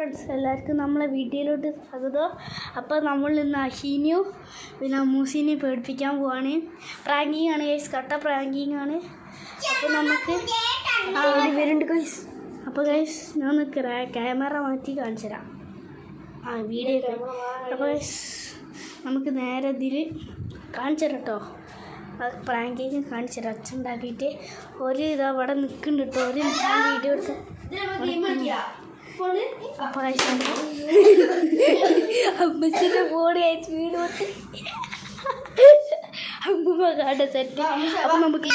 Friends, എല്ലാവർക്കും നമ്മളെ വീഡിയോയിലോട്ട് സ്വാഗതം. അപ്പോൾ നമ്മൾ ഇന്ന് അഹീനിയോ പിന്നെ അമ്മൂസിനെയും പേടിപ്പിക്കാൻ പോവാണ്. പ്രാങ്കിങ് ആണ് ഗൈസ്, കട്ട പ്രാങ്കിങ് ആണ്. അപ്പോൾ നമുക്ക് വരുന്നുണ്ട് ഗൈസ്. അപ്പോൾ ഗൈസ് ഞാൻ ക്യാമറ മാറ്റി കാണിച്ചു തരാം വീഡിയോ. അപ്പോൾ ഗൈസ് നമുക്ക് നേരെ ഇതിൽ കാണിച്ചു തരാം കേട്ടോ. പ്രാങ്കിങ് കാണിച്ചു തരാം. അച്ഛണ്ടാക്കിയിട്ട് ഒരു ഇതാ അവിടെ നിൽക്കുന്നുണ്ട് കേട്ടോ. ഒരു വീഡിയോ എടുത്ത് അമ്മച്ചിന്റെ ഫോൺ കഴിച്ച് വീട് കൊടുത്ത് അമ്മ കാണ്ട സെറ്റ്. അപ്പൊ നമുക്ക്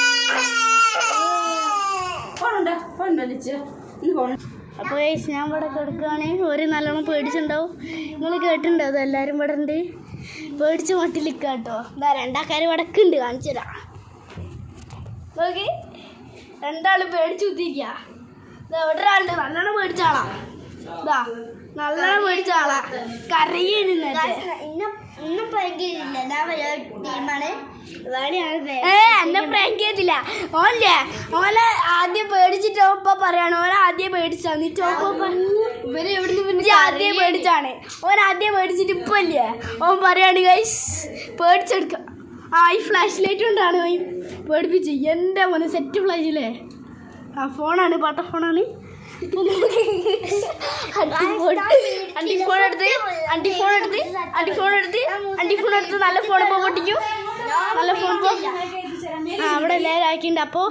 അപ്പൊ ഞാൻ ഇവിടെ കിടക്കുകയാണെങ്കിൽ ഒരു നല്ലോണം പേടിച്ചുണ്ടാവും. നിങ്ങൾ കേട്ടിട്ടുണ്ടോ? അത് എല്ലാവരും ഇവിടെ ഉണ്ട്. പേടിച്ച് മട്ടിലിക്ക കേട്ടോ. എന്താ രണ്ടാൾക്കാർ വടക്കുണ്ട്, കാണിച്ചു തരാം. നോക്കി, രണ്ടാളും പേടിച്ച് കുത്തിരിക്കുക. ഇവിടെ ഒരാളുണ്ട് നല്ലോണം പേടിച്ചാളാ. ഇതാ നല്ലോണം പേടിച്ചാളാ, കരയുന്നു. എന്നെ പ്രാങ്ക് ചെയ്തില്ല. ഓനെ ആദ്യം പേടിച്ചിട്ട് ഇപ്പൊ പറയാണ്. ഓൻ ആദ്യം പേടിച്ചാണ്. ആദ്യം പേടിച്ചാണ്. ഓൻ ആദ്യം പേടിച്ചിട്ട് ഇപ്പൊ ഇല്ലേ ഓൻ പറയാണ് ഗൈസ് പേടിച്ചെടുക്ക. ഈ ഫ്ലാഷ് ലൈറ്റ് കൊണ്ടാണ് ഓൻ പേടിപ്പിച്ച്. എൻ്റെ മോനെ സെറ്റ് ഫ്ലാഷില്ലേ. ഫോണാണ്, പാട്ട ഫോണാണ്. അണ്ടി ഫോൺ എടുത്ത് നല്ല ഫോൺ ഇപ്പോൾ പൊട്ടിക്കും. നല്ല ഫോൺ ഇപ്പോൾ അവിടെ എല്ലാവരും ആക്കിയിട്ടുണ്ട്. അപ്പോൾ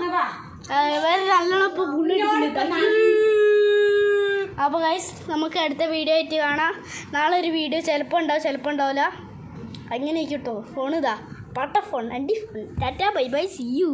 വേറെ നല്ലോണം ഇപ്പോൾ ബുള്ളടിക്കുന്നുണ്ട്. അപ്പോൾ ഗൈസ് നമുക്ക് അടുത്ത വീഡിയോ ആയിട്ട് കാണാം. നാളെ ഒരു വീഡിയോ ചിലപ്പോൾ ഉണ്ടാവും, ചിലപ്പോൾ ഉണ്ടാവില്ല. അങ്ങനെ കിട്ടോ. ഫോൺ ഇതാ പാട്ട ഫോൺ, അണ്ടി phone. Tata bye bye, see U.